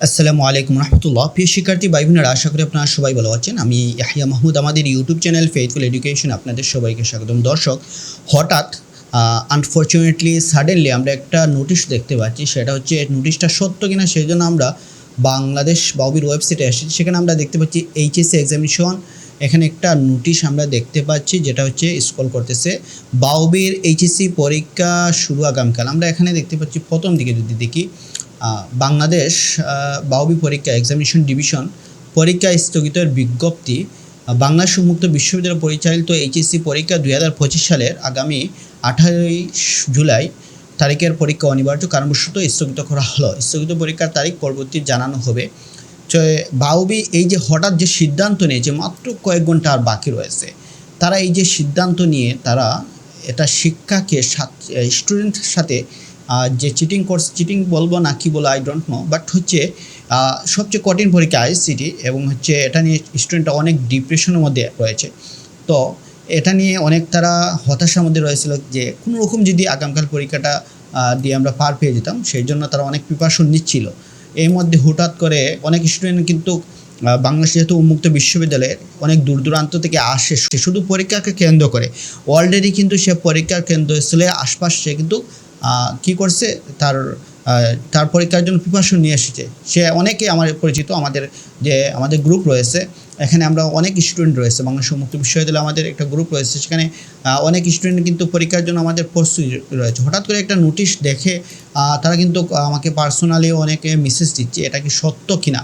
আসসালামু আলাইকুম রহমতুল্লাহ। প্রিয় শিক্ষার্থী ভাই বোনেরা, আশা করি আপনারা সবাই ভালো আছেন। আমি ইয়াহিয়া মাহমুদ, আমাদের ইউটিউব চ্যানেল ফেইথফুল এডুকেশন আপনাদের সবাইকে স্বাগতম। দর্শক, হঠাৎ আনফর্চুনেটলি সাডেনলি আমরা একটা নোটিশ দেখতে পাচ্ছি। সেটা হচ্ছে নোটিশটা সত্য কিনা সেই জন্য আমরা বাংলাদেশ বাউবির ওয়েবসাইটে এসেছি। সেখানে আমরা দেখতে পাচ্ছি এইচএসসি এক্সামিনেশন, এখানে একটা নোটিশ আমরা দেখতে পাচ্ছি যেটা হচ্ছে স্ক্রল করতেছে, বাউবির এইচএসসি পরীক্ষা শুরু আগামীকাল। আমরা এখানে দেখতে পাচ্ছি প্রথম দিকে যদি দেখি, বাংলাদেশ বাউবি পরীক্ষা এক্সামিনেশন ডিভিশন পরীক্ষা স্থগিতের বিজ্ঞপ্তি। বাংলাদেশ উন্মুক্ত বিশ্ববিদ্যালয় পরিচালিত এইচএসসি পরীক্ষা 2025 সালের আগামী 18 জুলাই তারিখের পরীক্ষা অনিবার্য কারণবশত স্থগিত করা হলো। স্থগিত পরীক্ষার তারিখ পরবর্তী জানানো হবে। বাউবি এই যে হঠাৎ যে সিদ্ধান্ত নিয়েছে, মাত্র কয়েক ঘন্টা আর বাকি রয়েছে, তারা এই যে সিদ্ধান্ত নিয়ে তারা এটা শিক্ষাকে স্টুডেন্টের সাথে যে চিটিং বলবো না কি বলো আই ডোন্ট নো, বাট হচ্ছে সবচেয়ে কঠিন পরীক্ষা আইসিটি, এবং হচ্ছে এটা নিয়ে স্টুডেন্টরা অনেক ডিপ্রেশনের মধ্যে রয়েছে। তো এটা নিয়ে অনেক তারা হতাশার মধ্যে রয়েছিল যে কোনো রকম যদি আগামীকাল পরীক্ষাটা দিয়ে আমরা পার পেয়ে যেতাম, সেই জন্য তারা অনেক প্রিপারেশন নিচ্ছিল। এর মধ্যে হঠাৎ করে অনেক স্টুডেন্ট কিন্তু বাংলাদেশ যেহেতু উন্মুক্ত বিশ্ববিদ্যালয়ের অনেক দূর দূরান্ত থেকে আসে শুধু পরীক্ষাকে কেন্দ্র করে, অলরেডি কিন্তু সে পরীক্ষার কেন্দ্রস্থলে আশপাশ সে কিন্তু কী করছে, তার পরীক্ষার জন্য প্রিপারেশন নিয়ে এসেছে। সে অনেকে আমার পরিচিত, আমাদের গ্রুপ রয়েছে, এখানে আমরা অনেক স্টুডেন্ট রয়েছে, বাংলাদেশ উন্মুক্ত বিশ্ববিদ্যালয়ে আমাদের একটা গ্রুপ রয়েছে, সেখানে অনেক স্টুডেন্ট কিন্তু পরীক্ষার জন্য আমাদের প্রস্তুতি রয়েছে। হঠাৎ করে একটা নোটিশ দেখে তারা কিন্তু আমাকে পার্সোনালি অনেকে মেসেজ দিচ্ছে, এটা কি সত্য কিনা।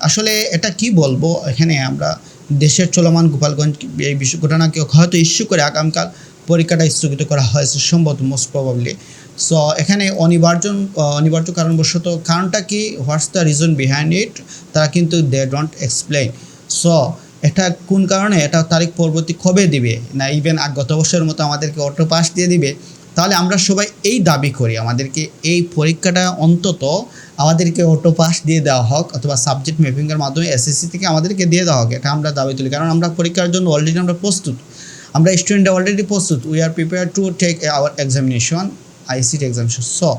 আসলে এটা কি বলবো, এখানে আমরা দেশের চলমান গোপালগঞ্জ এই বিশ্ব ঘটনাকে হয়তো ইস্যু করে আগামীকাল পরীক্ষাটা স্থগিত করা হয়েছে সম্ভবত, মোস্ট প্রবাবলি। সো এখানে অনিবার্য কারণবশত, কারণটা কি, what's the reason behind it, তারা কিন্তু দে ডোন্ট এক্সপ্লেইন। সো এটা কোন কারণে, এটা তারিখ পরবর্তী কবে দিবে, না ইভেন গত বছরের মতো আমাদেরকে অটো পাস দিয়ে দিবে। তাহলে আমরা সবাই এই দাবি করি, আমাদেরকে এই পরীক্ষাটা অন্তত আমাদেরকে অটো পাস দিয়ে দেওয়া হোক, অথবা সাবজেক্ট ম্যাপিংয়ের মাধ্যমে এসএসসি থেকে আমাদেরকে দিয়ে দেওয়া হোক। এটা আমরা দাবি তুলি, কারণ আমরা পরীক্ষার জন্য অলরেডি আমরা প্রস্তুত, আমরা স্টুডেন্টরা অলরেডি প্রস্তুত। We are prepare to take our examination, ICT examination. So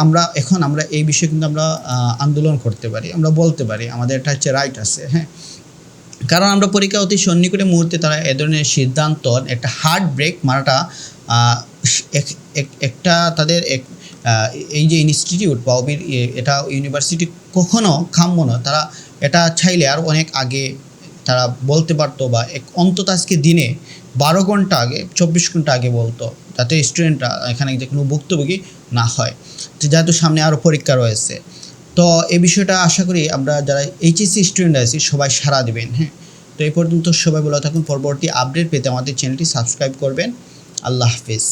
আমরা এই বিষয়ে কিন্তু আমরা আন্দোলন করতে পারি, আমরা বলতে পারি, আমাদের এটা হচ্ছে রাইট আছে, হ্যাঁ। কারণ আমরা পরীক্ষা অতি সন্নিকটে মুহূর্তে তারা এ ধরনের সিদ্ধান্ত, একটা হার্ট ব্রেক মারাটা একটা তাদের এই যে ইনস্টিটিউট বাউবির, এটা ইউনিভার্সিটি কখনো কাম্য নয়। তারা এটা চাইলে আর অনেক আগে তারা বলতে পারতো, বা অন্তত আজকে দিনে 12 ঘন্টা আগে, 24 ঘন্টা আগে বলতো, যাতে স্টুডেন্টরা এখানে যে কোনো ভুক্তভোগী না হয়, যেহেতু সামনে আরও পরীক্ষা রয়েছে। তো এই বিষয়টা আশা করি আমরা যারা এইচএসসি স্টুডেন্ট আছি সবাই সাড়া দেবেন, হ্যাঁ। তো এই পর্যন্ত সবাই ভালো থাকুন। পরবর্তী আপডেট পেতে আমাদের চ্যানেলটি সাবস্ক্রাইব করবেন। আল্লাহ হাফিজ।